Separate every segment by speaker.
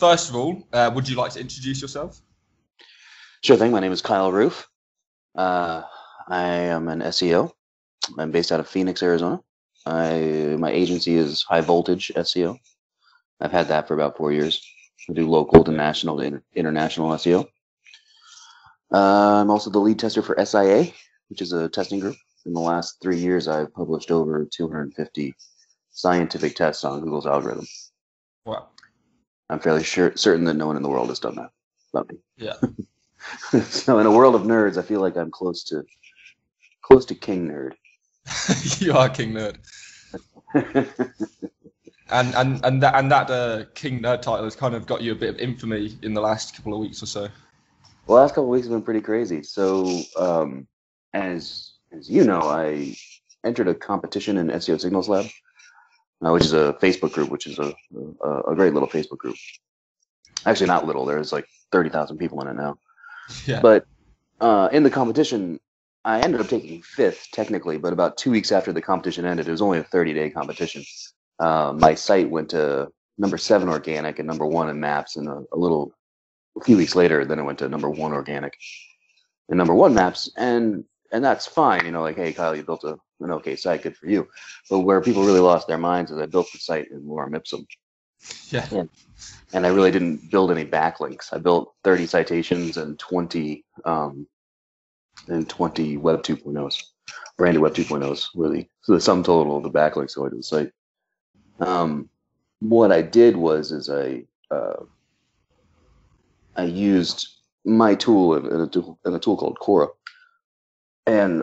Speaker 1: first of all, would you like to introduce yourself?
Speaker 2: Sure thing. My name is Kyle Roof. I am an SEO. I'm based out of Phoenix, Arizona. My agency is High Voltage SEO. I've had that for about 4 years. I do local to national to international SEO. I'm also the lead tester for SIA, which is a testing group. In the last 3 years, I've published over 250 scientific tests on Google's algorithm.
Speaker 1: Wow.
Speaker 2: I'm fairly certain that no one in the world has done that about me.
Speaker 1: Yeah.
Speaker 2: So in a world of nerds, I feel like I'm close to king nerd.
Speaker 1: You are king nerd. and that king nerd title has kind of got you a bit of infamy in the last couple of weeks or so.
Speaker 2: The last couple of weeks have been pretty crazy. So as you know, I entered a competition in SEO Signals Lab, which is a Facebook group, which is a great little Facebook group. Actually, not little. There's like 30,000 people in it now.
Speaker 1: Yeah.
Speaker 2: But in the competition, I ended up taking 5th technically, but about 2 weeks after the competition ended, it was only a 30-day competition. My site went to number 7 organic and number 1 in maps, and a few weeks later, then it went to number 1 organic and number 1 maps, and that's fine. You know, like, hey, Kyle, you built an okay site, good for you. But where people really lost their minds is I built the site in Lorem Ipsum.
Speaker 1: Yeah.
Speaker 2: And I really didn't build any backlinks. I built 30 citations and 20 Web 2.0s, branded Web 2.0s, really. So the sum total of the backlinks going to the site. What I did was I used my tool in a tool called Cora, and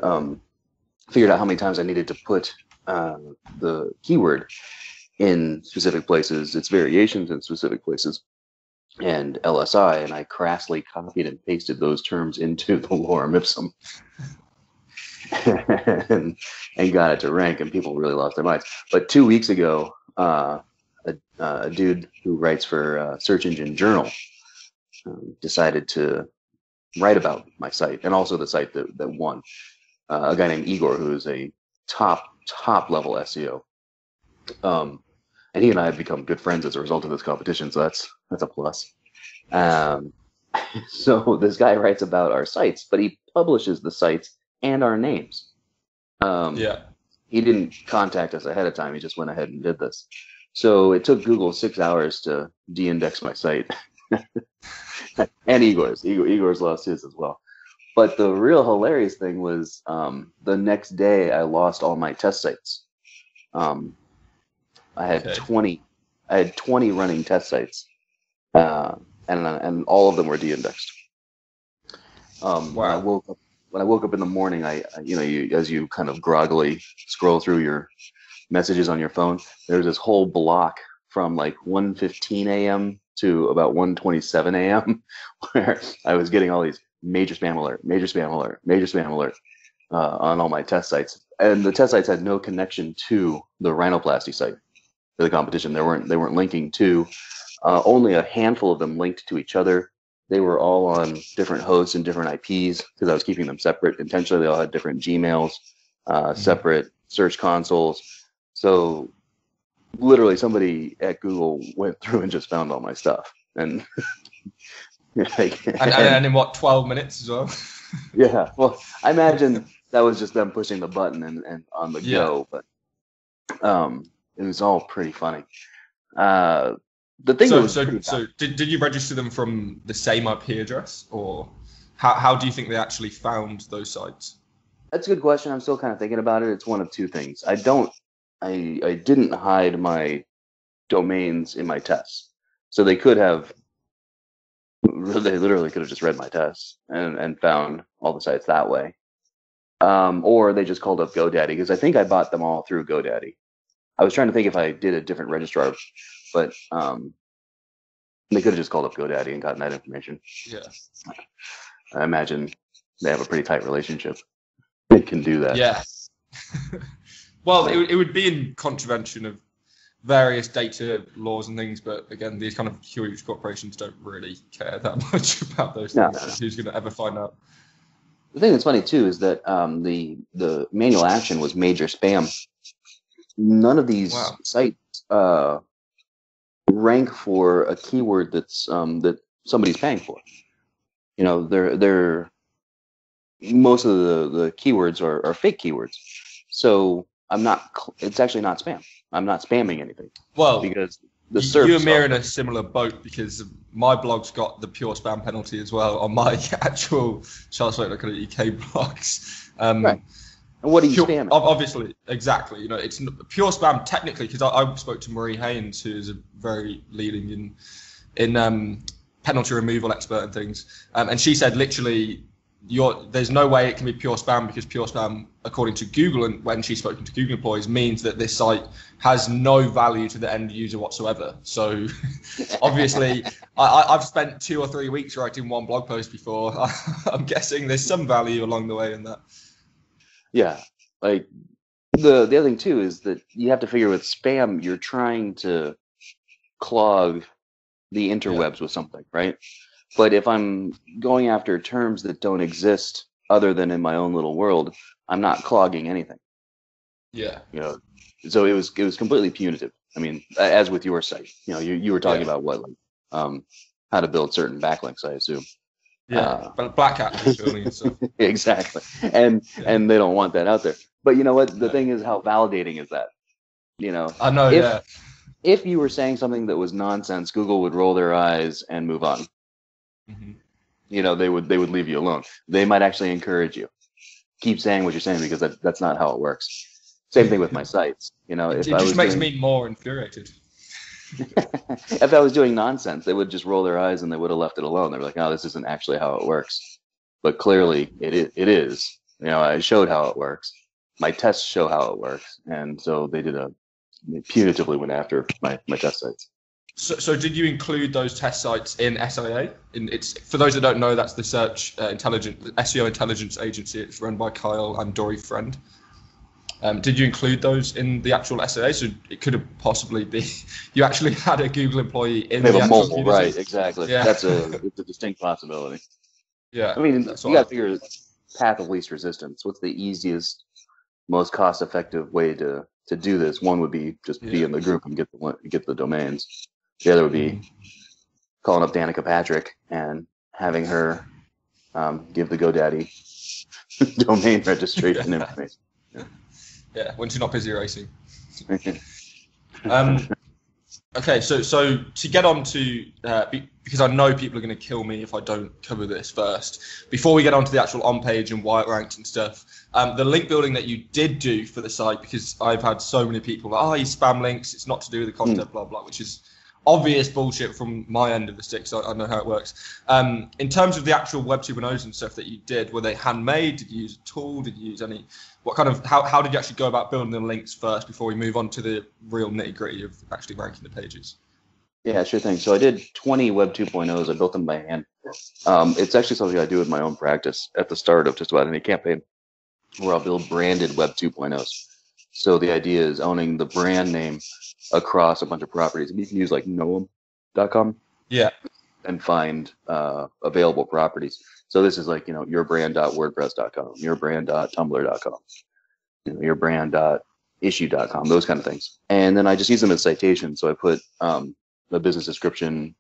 Speaker 2: figured out how many times I needed to put the keyword in specific places, its variations in specific places, and LSI, and I crassly copied and pasted those terms into the Lorem Ipsum and got it to rank, and people really lost their minds. But 2 weeks ago, a dude who writes for Search Engine Journal decided to write about my site, and also the site that won. A guy named Igor, who is a top level SEO. And he and I have become good friends as a result of this competition, so that's a plus. So this guy writes about our sites, but he publishes the sites and our names.
Speaker 1: Yeah.
Speaker 2: He didn't contact us ahead of time. He just went ahead and did this. So it took Google 6 hours to de-index my site. And Igor's lost his as well. But the real hilarious thing was the next day I lost all my test sites. I had 20 running test sites, and all of them were de-indexed.
Speaker 1: Wow.
Speaker 2: When I woke up in the morning, as you kind of groggily scroll through your messages on your phone, there was this whole block from like 1:15 a.m. to about 1:27 a.m. where I was getting all these major spam alert on all my test sites, and the test sites had no connection to the rhinoplasty site for the competition. They weren't linking to. Only a handful of them linked to each other. They were all on different hosts and different IPs because I was keeping them separate intentionally. They all had different Gmails, separate search consoles. So literally somebody at Google went through and just found all my stuff. And
Speaker 1: and in what, 12 minutes as well?
Speaker 2: Yeah, well, I imagine that was just them pushing the button and on the go, but it was all pretty funny. The thing
Speaker 1: so did you register them from the same IP address, or how do you think they actually found those sites?
Speaker 2: That's a good question. I'm still kind of thinking about it. It's one of two things. I didn't hide my domains in my tests, so they literally could have just read my tests and found all the sites that way. Or they just called up GoDaddy, because I think I bought them all through GoDaddy. I was trying to think if I did a different registrar, but they could have just called up GoDaddy and gotten that information.
Speaker 1: Yeah.
Speaker 2: I imagine they have a pretty tight relationship. They can do that.
Speaker 1: Yeah. Well, it would be in contravention of various data laws and things, but again, these kind of huge corporations don't really care that much about those things.
Speaker 2: No.
Speaker 1: Who's going to ever find out?
Speaker 2: The thing that's funny too is that the manual action was major spam. None of these sites rank for a keyword that's that somebody's paying for. You know, they're most of the keywords are fake keywords. So it's actually not spam. I'm not spamming anything.
Speaker 1: Well,
Speaker 2: because the
Speaker 1: you
Speaker 2: SERP
Speaker 1: and me are in
Speaker 2: software.
Speaker 1: a similar boat because my blog's got the pure spam penalty as well on my actual charlesloke.co.uk blogs.
Speaker 2: Right. And what are you spamming?
Speaker 1: Obviously, exactly. You know, it's pure spam technically because I spoke to Marie Haynes, who is a very leading in penalty removal expert and things, and she said literally, there's no way it can be pure spam because pure spam, according to Google, and when she's spoken to Google employees, means that this site has no value to the end user whatsoever. So obviously, I've spent 2 or 3 weeks writing one blog post before. I'm guessing there's some value along the way in that.
Speaker 2: Yeah, like the other thing too is that you have to figure with spam, you're trying to clog the interwebs with something, right? But if I'm going after terms that don't exist other than in my own little world, I'm not clogging anything.
Speaker 1: Yeah.
Speaker 2: You know, so it was completely punitive. I mean, as with your site, you know, you were talking about what, like, how to build certain backlinks, I assume.
Speaker 1: Yeah, but black hat building and stuff.
Speaker 2: Exactly, and they don't want that out there. But you know what? The thing is, how validating is that? You know,
Speaker 1: I know.
Speaker 2: If you were saying something that was nonsense, Google would roll their eyes and move on.
Speaker 1: Mm-hmm.
Speaker 2: You know, they would leave you alone. They might actually encourage you. Keep saying what you're saying because that's not how it works. Same thing with my sites. You know,
Speaker 1: It just makes me more infuriated.
Speaker 2: If I was doing nonsense, they would just roll their eyes and they would have left it alone. They're like, "Oh, this isn't actually how it works." But clearly, it is. You know, I showed how it works. My tests show how it works, and so they punitively went after my test sites.
Speaker 1: So did you include those test sites in SIA? It's for those that don't know, that's the SEO intelligence agency. It's run by Kyle and Dory Friend. Did you include those in the actual SIA? So it could have possibly be you actually had a Google employee in the actual
Speaker 2: mobile, right? Exactly.
Speaker 1: Yeah.
Speaker 2: It's a distinct possibility.
Speaker 1: Yeah.
Speaker 2: I mean, you got to figure path of least resistance. What's the easiest, most cost-effective way to do this? One would be just be in the group and get the domains. The other would be calling up Danica Patrick and having her give the GoDaddy domain registration information.
Speaker 1: Yeah, when she's not busy racing. Okay, so to get on to, because I know people are going to kill me if I don't cover this first, before we get on to the actual on-page and why it ranked and stuff, the link building that you did do for the site, because I've had so many people like, you spam links, it's not to do with the content, blah, blah, which is obvious bullshit from my end of the stick, so I know how it works. In terms of the actual Web 2.0s and stuff that you did, were they handmade? Did you use a tool? Did you use any? What kind of how did you actually go about building the links first before we move on to the real nitty gritty of actually ranking the pages?
Speaker 2: Yeah, sure thing. So I did 20 Web 2.0s. I built them by hand. It's actually something I do in my own practice at the start of just about any campaign, where I'll build branded Web 2.0s. So the idea is owning the brand name across a bunch of properties. And you can use like noam.com.
Speaker 1: Yeah.
Speaker 2: And find available properties. So this is like, you know, yourbrand.wordpress.com, yourbrand.tumblr.com, you know, yourbrand.issue.com, those kind of things. And then I just use them as citations. So I put the business description,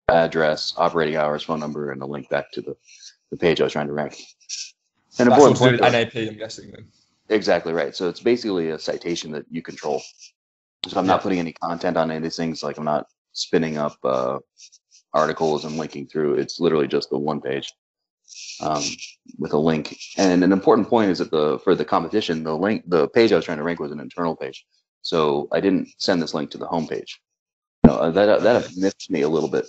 Speaker 2: address, operating hours, phone number, and a link back to the page I was trying to rank.
Speaker 1: And that's what to do with NAP, I'm guessing then.
Speaker 2: Exactly right. So it's basically a citation that you control. So I'm not putting any content on any of these things. Like I'm not spinning up articles and linking through. It's literally just the one page with a link. And an important point is that for the competition, the page I was trying to rank was an internal page. So I didn't send this link to the home page. You know, that miffed me a little bit.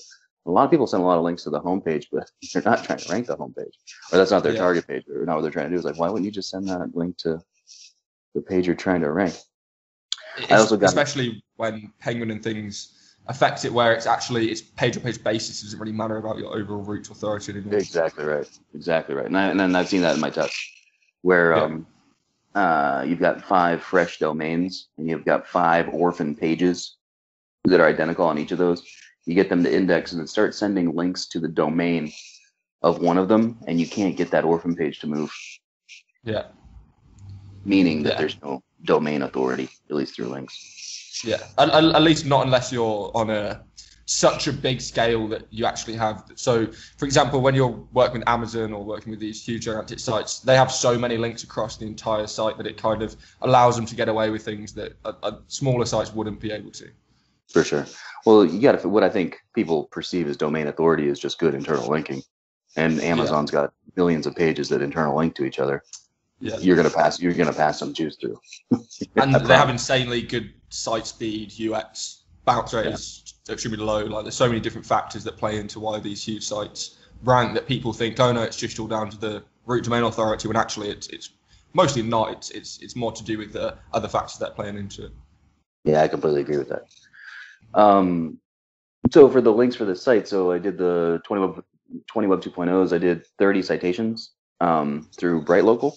Speaker 2: A lot of people send a lot of links to the home page, but they're not trying to rank the home page, or that's not their target page, or not what they're trying to do. Is like, why wouldn't you just send that link to the page you're trying to rank?
Speaker 1: Especially when Penguin and things affect it, where it's page-to-page basis. It doesn't really matter about your overall route authority anymore.
Speaker 2: Exactly right. And then I've seen that in my tests, where you've got 5 fresh domains and you've got 5 orphan pages that are identical on each of those. You get them to index and then start sending links to the domain of one of them, and you can't get that orphan page to move.
Speaker 1: Yeah.
Speaker 2: Meaning that there's no domain authority, at least through links.
Speaker 1: Yeah, at least not unless you're on such a big scale that you actually have. So, for example, when you're working with Amazon or working with these huge gigantic sites, they have so many links across the entire site that it kind of allows them to get away with things that smaller sites wouldn't be able to.
Speaker 2: For sure. Well, you got to. What I think people perceive as domain authority is just good internal linking, and Amazon's got billions of pages that internal link to each other. Yeah. You're gonna pass some juice through.
Speaker 1: And they have insanely good site speed, UX, bounce rate is extremely low. Like there's so many different factors that play into why these huge sites rank that people think, oh no, it's just all down to the root domain authority, when actually it's mostly not. It's more to do with the other factors that play into it.
Speaker 2: Yeah, I completely agree with that. So for the links for the site, so I did the 20 Web 2.0s. I did 30 citations through BrightLocal.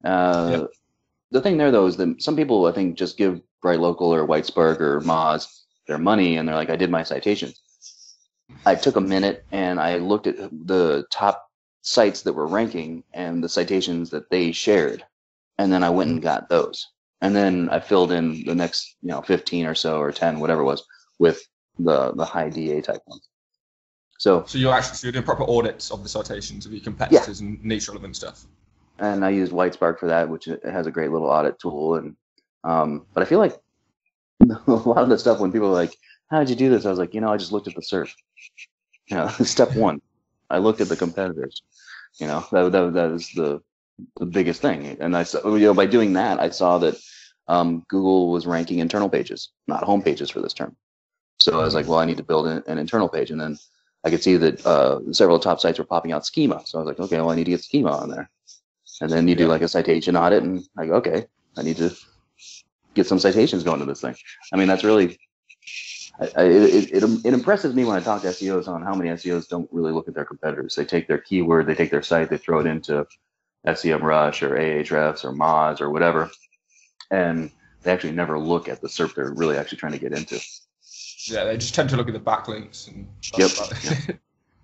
Speaker 2: The thing there, though, is that some people, I think, just give BrightLocal or Whitespark or Moz their money, and they're like, I did my citations. I took a minute, and I looked at the top sites that were ranking and the citations that they shared, and then I went and got those. And then I filled in the next, 15 or so, or 10, whatever it was, with the high DA type ones. So
Speaker 1: you're doing proper audits of the citations of your competitors and niche relevant stuff.
Speaker 2: And I used Whitespark for that, which it has a great little audit tool. And but I feel like a lot of the stuff, when people are like, "How did you do this?" I was like, I just looked at the SERP. Step one, I looked at the competitors. That is the biggest thing. And I saw, by doing that, I saw that Google was ranking internal pages, not home pages for this term. So I was like, well, I need to build an internal page. And then I could see that several top sites were popping out schema. So I was like, okay, well, I need to get schema on there. And then you do like a citation audit, and I go, okay, I need to get some citations going to this thing. I mean, that's really, it impresses me when I talk to SEOs on how many SEOs don't really look at their competitors. They take their keyword, they take their site, they throw it into SEMrush or Ahrefs or Moz or whatever, and they actually never look at the SERP they're really actually trying to get into.
Speaker 1: Yeah, they just tend to look at the backlinks. And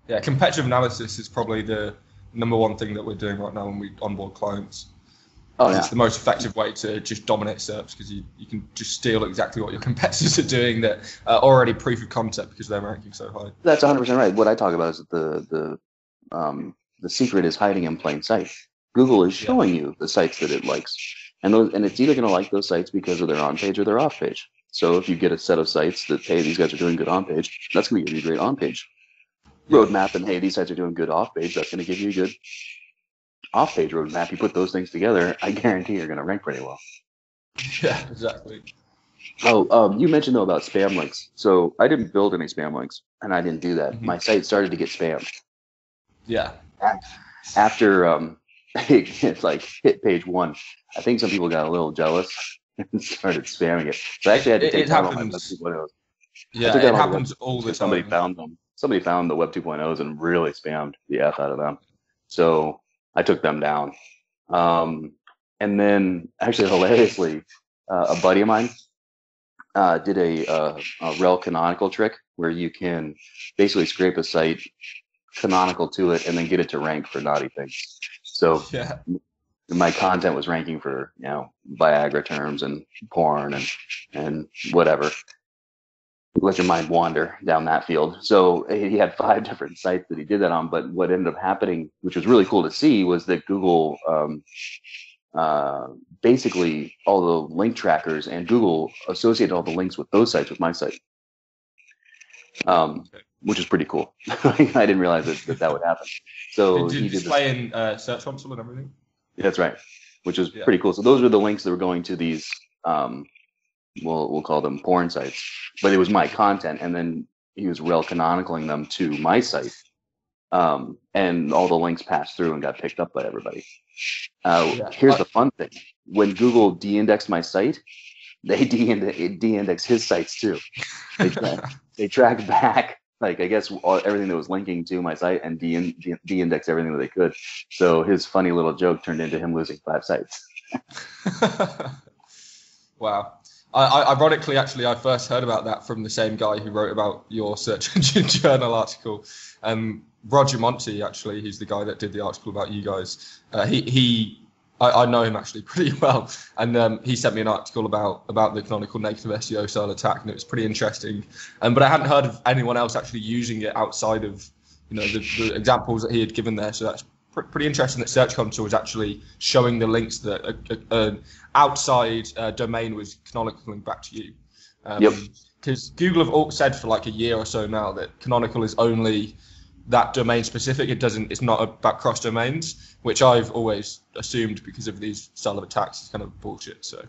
Speaker 1: yeah, competitive analysis is probably the number one thing that we're doing right now when we onboard clients. It's the most effective way to just dominate SERPs, because you can just steal exactly what your competitors are doing that are already proof of concept because they're ranking so high.
Speaker 2: That's 100% right. What I talk about is the secret is hiding in plain sight. Google is showing you the sites that it likes, and it's either going to like those sites because of their on page or their off page. So if you get a set of sites that, hey, these guys are doing good on page, that's going to give you a great on page roadmap, and hey, these sites are doing good off page, that's going to give you a good off page roadmap. You put those things together, I guarantee you're going to rank pretty well.
Speaker 1: Yeah, exactly.
Speaker 2: Oh, you mentioned though about spam links. So I didn't build any spam links, and I didn't do that. Mm-hmm. My site started to get spammed.
Speaker 1: Yeah.
Speaker 2: After it's like hit page 1, I think some people got a little jealous and started spamming it. So I actually had to take down all my Web 2.0s.
Speaker 1: Yeah, it happens all the time.
Speaker 2: Somebody found them. Somebody found the Web 2.0s and really spammed the F out of them. So I took them down. And then, actually, hilariously, a buddy of mine did a rel canonical trick where you can basically scrape a site canonical to it and then get it to rank for naughty things. So my content was ranking for Viagra terms and porn and whatever. Let your mind wander down that field. So he had 5 different sites that he did that on. But what ended up happening, which was really cool to see, was that Google basically all the link trackers and Google associated all the links with those sites with my site, which is pretty cool. I didn't realize that would happen. So
Speaker 1: did you display in Search Console and everything?
Speaker 2: Yeah, that's right, which is pretty cool. So those were the links that were going to these we'll call them porn sites, but it was my content, and then he was rel canonicalling them to my site, and all the links passed through and got picked up by everybody. Here's the fun thing: when Google de-indexed my site, they de-index his sites too. They tracked back, like, I guess everything that was linking to my site, and de-index everything that they could. So his funny little joke turned into him losing 5 sites.
Speaker 1: Wow. Ironically, actually, I first heard about that from the same guy who wrote about your Search Engine Journal article. Roger Monti, actually, he's the guy that did the article about you guys. He I know him actually pretty well, and he sent me an article about the canonical negative SEO style attack, and it was pretty interesting. But I hadn't heard of anyone else actually using it outside of the examples that he had given there. So that's pretty interesting that Search Console was actually showing the links that an outside domain was canonically back to you.
Speaker 2: Yep.
Speaker 1: Because Google have all said for like a year or so now that canonical is only that domain specific. It's not about cross domains, which I've always assumed because of these style of attacks is kind of bullshit. So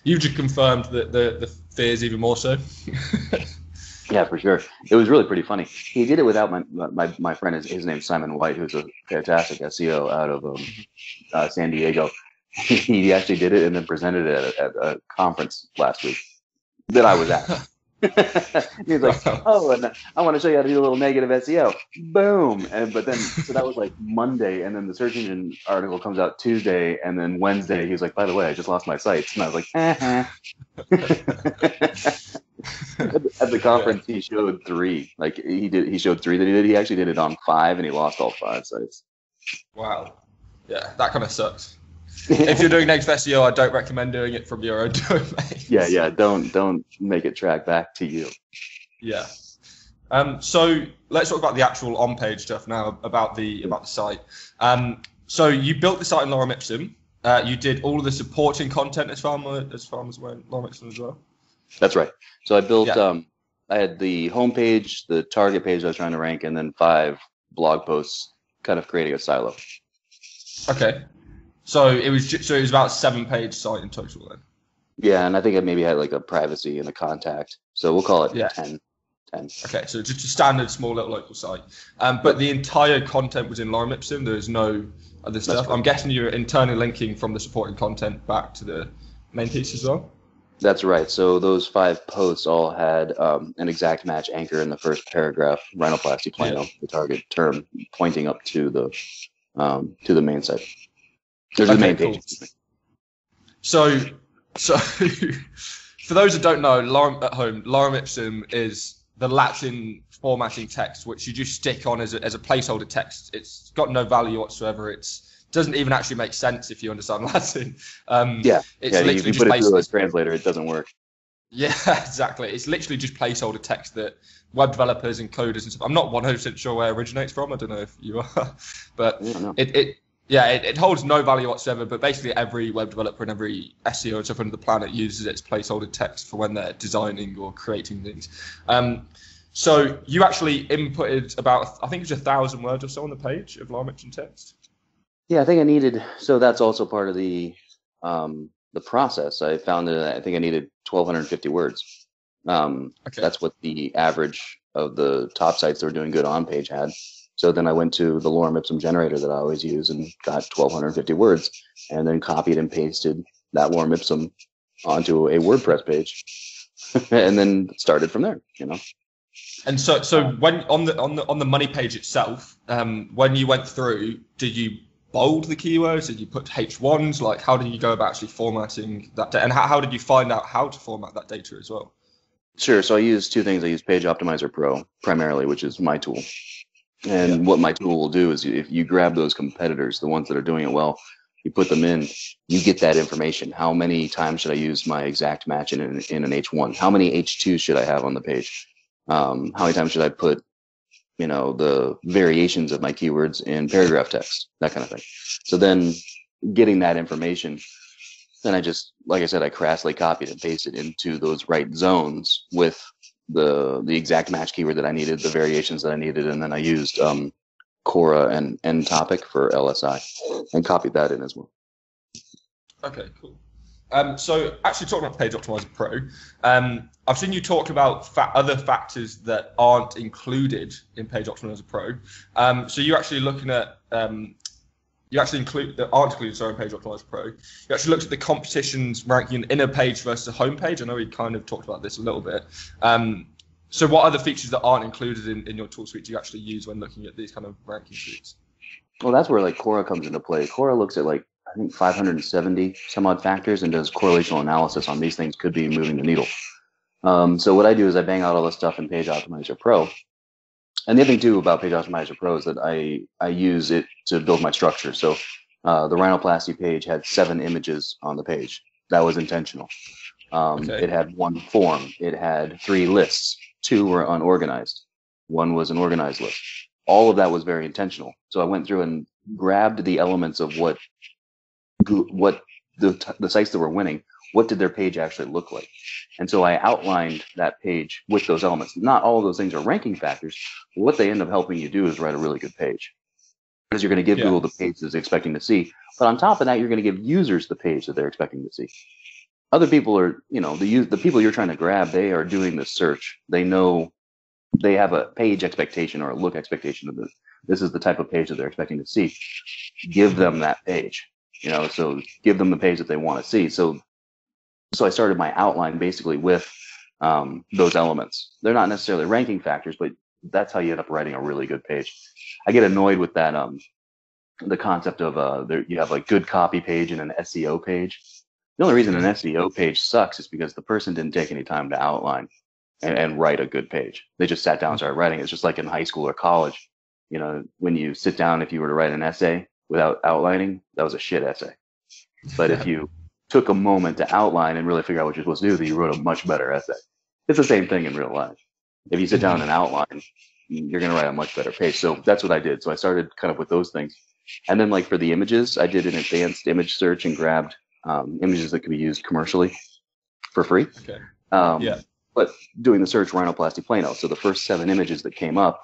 Speaker 1: you've just confirmed that the fears even more so.
Speaker 2: Yeah, for sure. It was really pretty funny. He did it without my friend. His name's Simon White, who's a fantastic SEO out of San Diego. He actually did it and then presented it at a conference last week that I was at. He's like, oh, and I want to show you how to do a little negative SEO. Boom. But then, so that was like Monday, and then the search engine article comes out Tuesday, and then Wednesday, he was like, by the way, I just lost my sites. And I was like, At the conference, he showed 3. Like he showed 3 that he did. He actually did it on 5, and he lost all 5 sites.
Speaker 1: Wow. Yeah, that kind of sucks. If you're doing negative SEO, I don't recommend doing it from your own domain.
Speaker 2: Yeah. Don't make it track back to you.
Speaker 1: Yeah. So let's talk about the actual on-page stuff now about the site. So you built the site in Lorem Ipsum. You did all of the supporting content as far as well in Lorem Ipsum as well.
Speaker 2: That's right. So I built. I had the homepage, the target page I was trying to rank, and then 5 blog posts, kind of creating a silo.
Speaker 1: Okay. So it was about a 7-page site in total then.
Speaker 2: Yeah, and I think it maybe had like a privacy and a contact. So we'll call it 10.
Speaker 1: Okay, so just a standard small little local site. But the entire content was in Lorem Ipsum. There was no other stuff. I'm guessing you're internally linking from the supporting content back to the main piece as well.
Speaker 2: That's right. So those 5 posts all had an exact match anchor in the first paragraph, rhinoplasty plano, the target term, pointing up to the main site. There's the main page.
Speaker 1: Cool. So for those that don't know, Lorem Ipsum is the Latin formatting text, which you just stick on as a placeholder text. It's got no value whatsoever. It doesn't even actually make sense if you understand Latin.
Speaker 2: If you put it through a translator, it doesn't work.
Speaker 1: Yeah, exactly. It's literally just placeholder text that web developers and coders and stuff. I'm not 100% sure where it originates from. I don't know if you are, but it holds no value whatsoever. But basically, every web developer and every SEO and stuff under the planet uses its placeholder text for when they're designing or creating things. So you actually inputted about, I think it was 1,000 words or so on the page of Lorem Ipsum text.
Speaker 2: Yeah, I think I needed. So that's also part of the process. I found that I think I needed 1,250 words. That's what the average of the top sites that were doing good on page had. So then I went to the Lorem Ipsum generator that I always use and got 1,250 words, and then copied and pasted that Lorem Ipsum onto a WordPress page, and then started from there.
Speaker 1: And so when on the money page itself, when you went through, did you bold the keywords? Did you put H1s? Like, how did you go about actually formatting that data? And how did you find out how to format that data as well?
Speaker 2: Sure. So I use 2 things. I use Page Optimizer Pro primarily, which is my tool. And what my tool will do is if you grab those competitors, the ones that are doing it well, you put them in, you get that information. How many times should I use my exact match in an H1? How many H2s should I have on the page? How many times should I put the variations of my keywords in paragraph text, that kind of thing. So then getting that information, then I just, like I said, I crassly copied and pasted into those right zones with the exact match keyword that I needed, the variations that I needed, and then I used Cora and nTopic for LSI and copied that in as well. Okay,
Speaker 1: cool. So actually talking about Page Optimizer Pro, I've seen you talk about other factors that aren't included in Page Optimizer Pro. So you're actually looking at, aren't included in Page Optimizer Pro. You actually looked at the competition's ranking in a page versus a home page. I know we kind of talked about this a little bit. So what other features that aren't included in your tool suite do you actually use when looking at these kind of ranking sheets?
Speaker 2: Well, that's where Cora comes into play. Cora looks at I think 570 some odd factors and does correlational analysis on these things could be moving the needle. So what I do is I bang out all the stuff in Page Optimizer Pro. And the other thing too about Page Optimizer Pro is that I use it to build my structure. So The rhinoplasty page had 7 images on the page. That was intentional.
Speaker 1: Okay.
Speaker 2: It had 1 form. It had 3 lists. 2 were unorganized. 1 was an organized list. All of that was very intentional. So I went through and grabbed the elements of what the sites that were winning, what did their page actually look like? And so I outlined that page with those elements. Not all of those things are ranking factors. What they end up helping you do is write a really good page, because you're going to give Google the page that they're expecting to see. But on top of that, you're going to give users the page that they're expecting to see. Other people are, the people you're trying to grab, they are doing the search. They know they have a page expectation or a look expectation of this is the type of page that they're expecting to see. Give them that page, so give them the page that they want to see. So I started my outline basically with those elements. They're not necessarily ranking factors, but that's how you end up writing a really good page. I get annoyed with that, the concept of you have like good copy page and an SEO page. The only reason an SEO page sucks is because the person didn't take any time to outline and write a good page. They just sat down and started writing. It's just like in high school or college. When you sit down, if you were to write an essay without outlining, that was a shit essay. But if you took a moment to outline and really figure out what you're supposed to do, then you wrote a much better essay. It's the same thing in real life. If you sit down and outline, you're going to write a much better page. So that's what I did. So I started kind of with those things. And then like for the images, I did an advanced image search and grabbed images that could be used commercially for free.
Speaker 1: Okay.
Speaker 2: But doing the search rhinoplasty plano. So the first 7 images that came up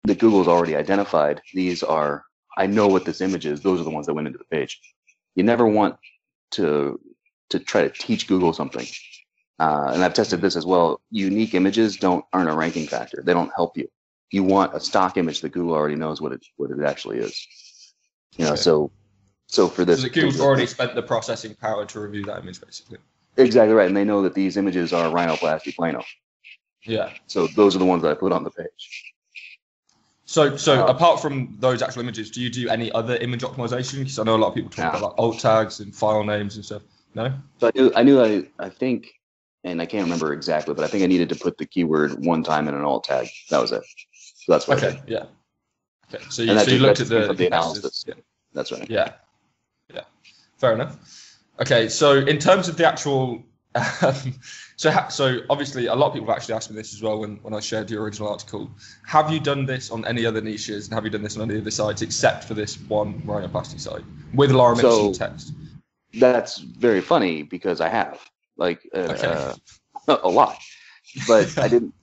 Speaker 2: that Google's already identified, these are, I know what this image is. Those are the ones that went into the page. You never want to try to teach Google something. And I've tested this as well. Unique images aren't a ranking factor. They don't help you. You want a stock image that Google already knows what it actually is.
Speaker 1: Okay.
Speaker 2: So for this,
Speaker 1: so Google's already spent the processing power to review that image, basically.
Speaker 2: Exactly right, and they know that these images are rhinoplasty plano.
Speaker 1: Yeah.
Speaker 2: So those are the ones that I put on the page.
Speaker 1: So apart from those actual images, do you do any other image optimization? Because I know a lot of people talk about like alt tags and file names and stuff. No.
Speaker 2: So I think, and I can't remember exactly, but I think I needed to put the keyword one time in an alt tag. That was it. So that's what I did.
Speaker 1: Yeah. Okay. So you looked at the
Speaker 2: analysis. Yeah. That's right.
Speaker 1: Yeah. Fair enough. Okay. So in terms of the actual, so obviously a lot of people have actually asked me this as well when I shared your original article. Have you done this on any other niches, and have you done this on any other sites except for this one rhinoplasty site with Lorem Ipsum text?
Speaker 2: That's very funny because I have a lot, but I didn't.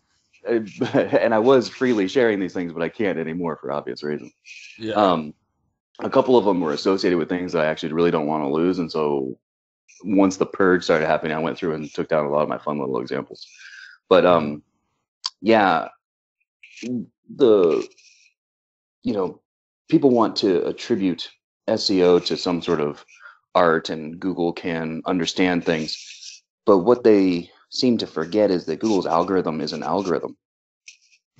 Speaker 2: And I was freely sharing these things, but I can't anymore for obvious reasons.
Speaker 1: Yeah.
Speaker 2: A couple of them were associated with things that I actually really don't want to lose, and so once the purge started happening, I went through and took down a lot of my fun little examples. But people want to attribute SEO to some sort of art, and Google can understand things, but what they seem to forget is that Google's algorithm is an algorithm.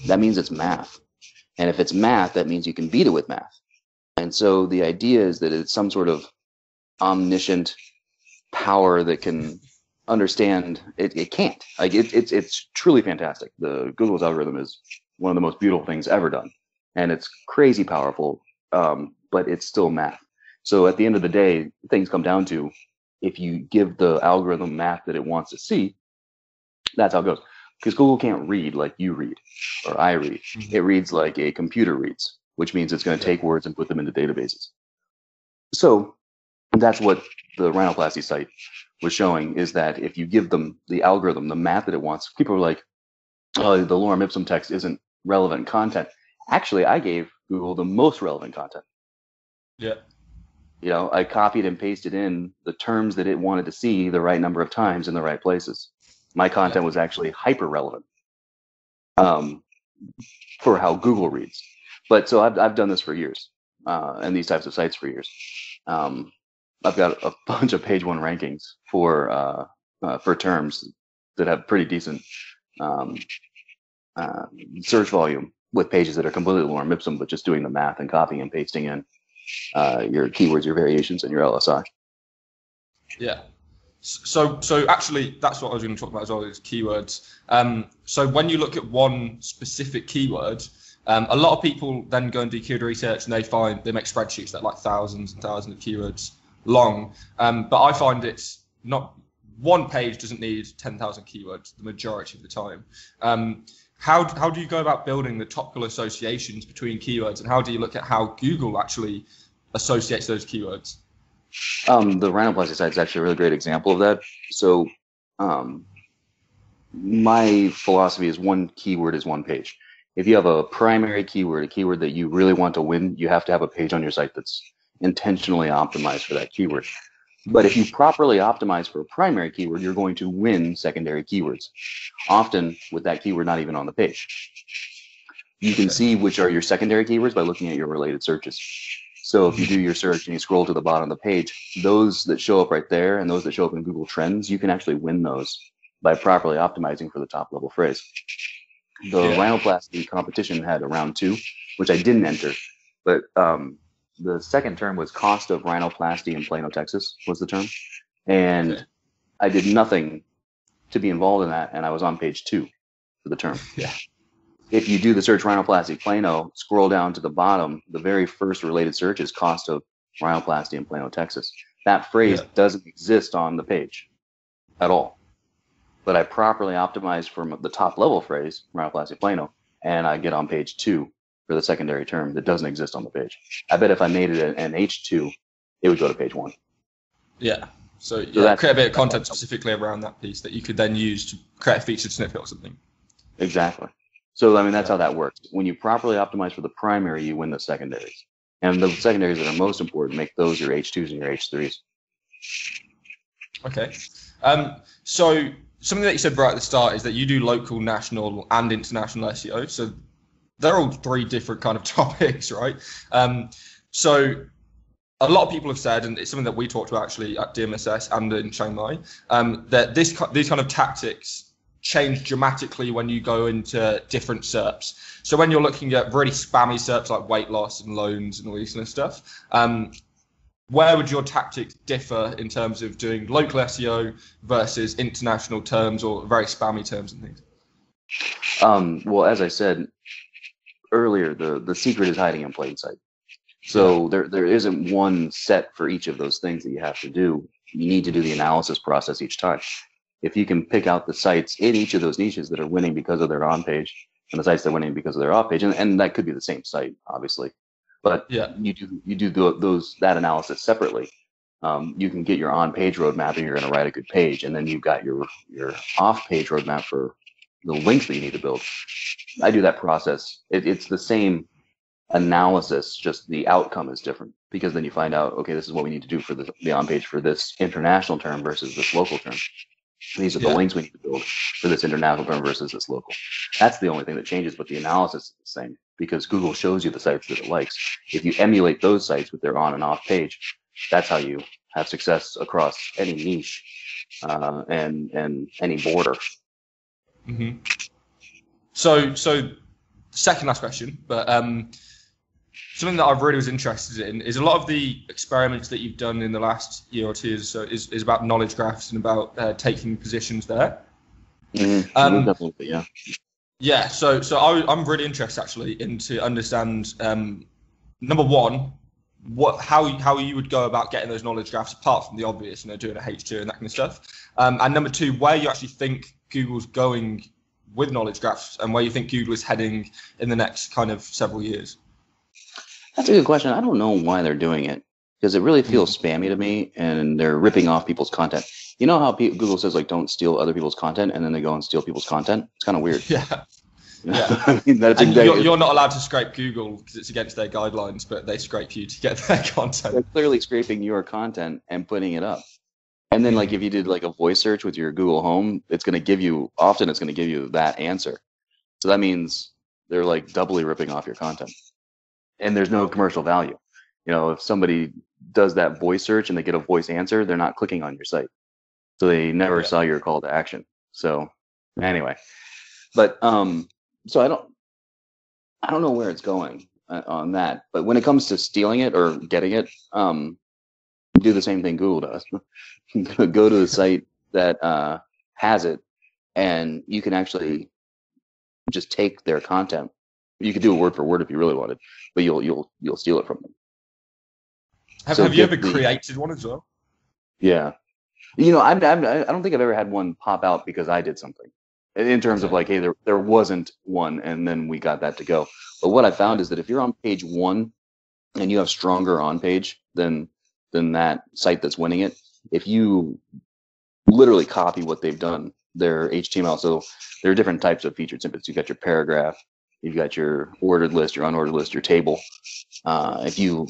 Speaker 2: That means it's math. And if it's math, that means you can beat it with math. And so the idea is that it's some sort of omniscient power that can understand. It can't. It's truly fantastic. The Google's algorithm is one of the most beautiful things ever done. And it's crazy powerful, but it's still math. So at the end of the day, things come down to, if you give the algorithm math that it wants to see, that's how it goes. Because Google can't read like you read or I read. It reads like a computer reads, which means it's going to take words and put them into databases. So that's what the rhinoplasty site was showing, is that if you give them the algorithm, the math that it wants, people are like, oh, the Lorem Ipsum text isn't relevant content. Actually, I gave Google the most relevant content.
Speaker 1: Yeah.
Speaker 2: I copied and pasted in the terms that it wanted to see the right number of times in the right places. My content was actually hyper relevant for how Google reads. But so I've done this for years, and these types of sites for years. I've got a bunch of page 1 rankings for terms that have pretty decent search volume, with pages that are completely Lorem Ipsum, but just doing the math and copying and pasting in your keywords, your variations, and your LSI.
Speaker 1: Yeah. So actually, that's what I was going to talk about as well, is keywords. So when you look at one specific keyword, A lot of people then go and do keyword research, and they make spreadsheets that are like thousands and thousands of keywords long. But I find it's not, one page doesn't need 10,000 keywords the majority of the time. How do you go about building the topical associations between keywords, and how do you look at how Google actually associates those keywords?
Speaker 2: The rhinoplasty site is actually a really great example of that. So my philosophy is one keyword is one page. If you have a primary keyword, a keyword that you really want to win, you have to have a page on your site that's intentionally optimized for that keyword. But if you properly optimize for a primary keyword, you're going to win secondary keywords, often with that keyword not even on the page. You can see which are your secondary keywords by looking at your related searches. So if you do your search and you scroll to the bottom of the page, those that show up right there and those that show up in Google Trends, you can actually win those by properly optimizing for the top level phrase. The rhinoplasty competition had a round 2, which I didn't enter, but the second term was cost of rhinoplasty in Plano, Texas was the term. And I did nothing to be involved in that, and I was on page 2 for the term.
Speaker 1: Yeah.
Speaker 2: If you do the search rhinoplasty Plano, scroll down to the bottom, the very first related search is cost of rhinoplasty in Plano, Texas. That phrase doesn't exist on the page at all. But I properly optimized for the top level phrase, rhinoplasty Plano, and I get on page 2 for the secondary term that doesn't exist on the page. I bet if I made it an H2, it would go to page 1.
Speaker 1: Yeah. So create a bit of content specifically around that piece that you could then use to create a featured snippet or something.
Speaker 2: Exactly. So, I mean, that's how that works. When you properly optimize for the primary, you win the secondaries. And the secondaries that are most important, make those your H2s and your H3s.
Speaker 1: Okay. So something that you said right at the start is that you do local, national, and international SEO. So they're all 3 different kind of topics, right? So a lot of people have said, and it's something that we talked about actually at DMSS and in Chiang Mai, that these kind of tactics change dramatically when you go into different SERPs. So when you're looking at really spammy SERPs like weight loss and loans and all this kind of stuff, where would your tactics differ in terms of doing local SEO versus international terms or very spammy terms and things?
Speaker 2: Well, as I said earlier, the secret is hiding in plain sight. So there isn't one set for each of those things that you have to do. You need to do the analysis process each time. If you can pick out the sites in each of those niches that are winning because of their on-page and the sites that are winning because of their off-page, and that could be the same site, obviously, but you do that analysis separately. You can get your on-page roadmap and you're going to write a good page, and then you've got your off-page roadmap for the links that you need to build. I do that process. It's the same analysis, just the outcome is different, because then you find out, okay, this is what we need to do for the on-page for this international term versus this local term. These are the links we need to build for this international term versus this local. That's the only thing that changes, but the analysis is the same, because Google shows you the sites that it likes. If you emulate those sites with their on and off page, that's how you have success across any niche and any border.
Speaker 1: Mm-hmm. So second last question, but something that I really was interested in is a lot of the experiments that you've done in the last year or 2 is about knowledge graphs and about taking positions there.
Speaker 2: Definitely, yeah.
Speaker 1: Yeah, so I'm really interested actually to understand number one, how you would go about getting those knowledge graphs apart from the obvious, doing a H2 and that kind of stuff. And number 2, where you actually think Google's going with knowledge graphs and where you think Google is heading in the next kind of several years.
Speaker 2: That's a good question. I don't know why they're doing it, because it really feels spammy to me, and they're ripping off people's content. You know how Google says, like, don't steal other people's content, and then they go and steal people's content? It's kind of weird.
Speaker 1: Yeah.
Speaker 2: I mean,
Speaker 1: you're not allowed to scrape Google because it's against their guidelines, but they scrape you to get their content.
Speaker 2: They're clearly scraping your content and putting it up. And then, like, if you did, like, a voice search with your Google Home, it's going to give you that answer. So that means they're, like, doubly ripping off your content. And there's no commercial value. If somebody does that voice search and they get a voice answer, they're not clicking on your site. So they never saw your call to action. So anyway, but so I don't know where it's going on that. But when it comes to stealing it or getting it, do the same thing Google does. Go to the site that has it, and you can actually just take their content You could do it word for word if you really wanted, but you'll steal it from them.
Speaker 1: Have you ever created one as well?
Speaker 2: Yeah. You know, I don't think I've ever had one pop out because I did something. In terms of like, hey, there wasn't one, and then we got that to go. But what I found is that if you're on page 1 and you have stronger on page than that site that's winning it, if you literally copy what they've done, their HTML. So there are different types of featured snippets. You've got your paragraph, you've got your ordered list, your unordered list, your table. If you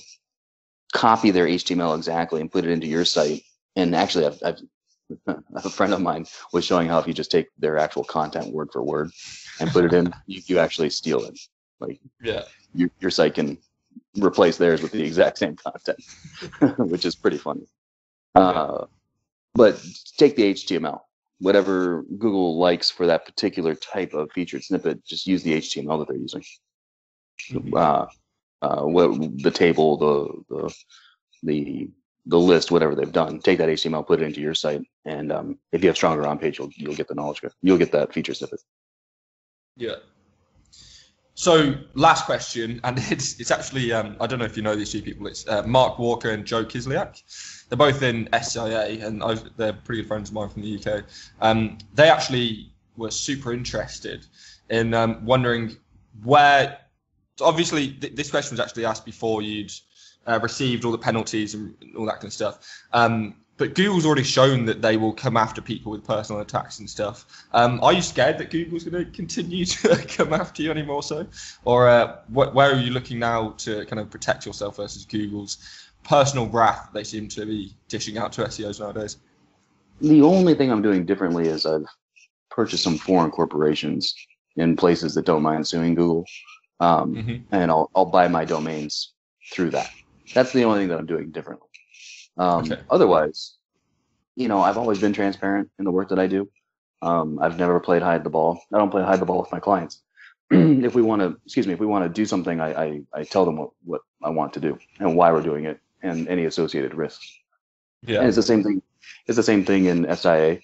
Speaker 2: copy their HTML exactly and put it into your site, and actually I've a friend of mine was showing how if you just take their actual content word for word and put it in, you actually steal it. Like, yeah, your site can replace theirs with the exact same content, which is pretty funny. But take the HTML, whatever Google likes for that particular type of featured snippet, just use the HTML that they're using. What the table, the list, whatever they've done, take that HTML, put it into your site, and if you have stronger on page, you'll get the knowledge. You'll get that feature snippet.
Speaker 1: Yeah. So last question, and it's actually I don't know if you know these two people. It's Mark Walker and Joe Kislyak. They're both in SIA, and they're pretty good friends of mine from the UK. They actually were super interested in wondering where. Obviously, this question was actually asked before you'd received all the penalties and all that kind of stuff. But Google's already shown that they will come after people with personal attacks and stuff. Are you scared that Google's going to continue to come after you anymore so? Or where are you looking now to kind of protect yourself versus Google's personal wrath they seem to be dishing out to SEOs nowadays?
Speaker 2: The only thing I'm doing differently is I've purchased some foreign corporations in places that don't mind suing Google. And I'll buy my domains through that. That's the only thing that I'm doing differently. Otherwise, you know, I've always been transparent in the work that I do. I've never played hide the ball. I don't play hide the ball with my clients. If we want to do something, I tell them what I want to do and why we're doing it and any associated risks. Yeah. And it's the same thing. It's the same thing in SIA.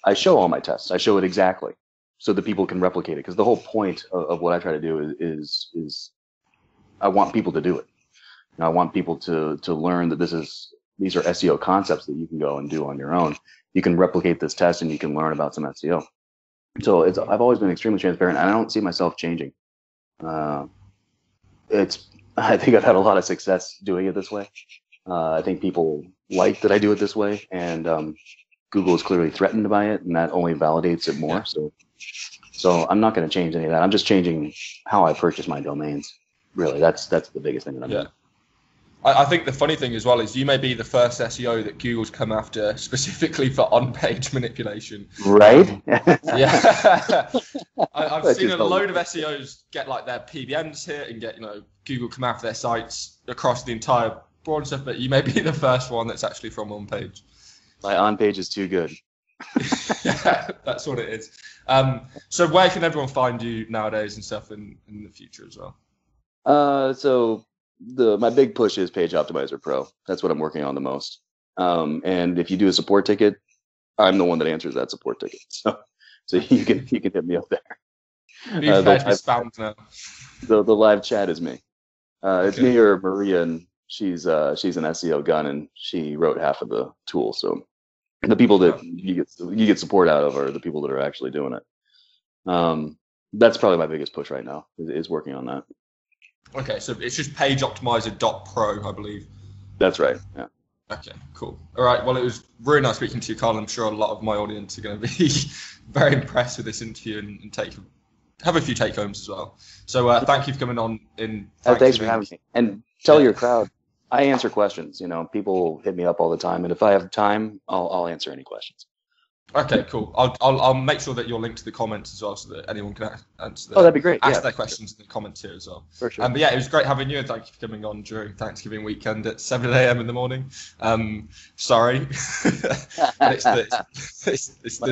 Speaker 2: I show all my tests. I show it exactly so that people can replicate it. Because the whole point of what I try to do is I want people to do it. And I want people to learn that these are SEO concepts that you can go and do on your own. You can replicate this test and you can learn about some SEO. So I've always been extremely transparent, and I don't see myself changing. I think I've had a lot of success doing it this way. I think people like that I do it this way, and Google is clearly threatened by it, and that only validates it more. So I'm not going to change any of that. I'm just changing how I purchase my domains. Really, that's the biggest thing that I'm doing.
Speaker 1: I think the funny thing as well is you may be the first SEO that Google's come after specifically for on-page manipulation.
Speaker 2: Right?
Speaker 1: I've seen a load of SEOs get like their PBNs hit and get, Google come after their sites across the entire board and stuff, but you may be the first one that's actually from on-page.
Speaker 2: My on-page is too good.
Speaker 1: Yeah, that's what it is. So where can everyone find you nowadays and stuff in the future as well?
Speaker 2: So my big push is Page Optimizer Pro. That's what I'm working on the most. And if you do a support ticket, I'm the one that answers that support ticket. So you can hit me up there. The live chat is me. It's me or Maria, and she's an SEO gun, and she wrote half of the tool. So the people that you get support out of are the people that are actually doing it. That's probably my biggest push right now is working on that.
Speaker 1: Okay, so it's just pageoptimizer.pro, I believe.
Speaker 2: That's right, yeah.
Speaker 1: Okay, cool. All right, well, it was really nice speaking to you, Carl. I'm sure a lot of my audience are going to be very impressed with this interview and have a few take-homes as well. So thank you for coming on.
Speaker 2: Thanks for having me. And tell your crowd, I answer questions. People hit me up all the time, and if I have time, I'll answer any questions.
Speaker 1: Okay, cool. I'll make sure that you're linked to the comments as well, so that anyone can answer.
Speaker 2: That'd be great.
Speaker 1: Ask their questions in the comments here as well.
Speaker 2: For sure.
Speaker 1: But yeah, it was great having you, and thank you for coming on during Thanksgiving weekend at 7 a.m. in the morning. Sorry, it's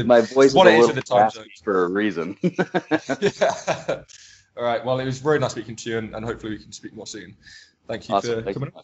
Speaker 2: my voice
Speaker 1: what
Speaker 2: is
Speaker 1: it is in the time zone
Speaker 2: for a reason.
Speaker 1: Yeah. All right. Well, it was very nice speaking to you, and hopefully we can speak more soon. Thank you for coming on.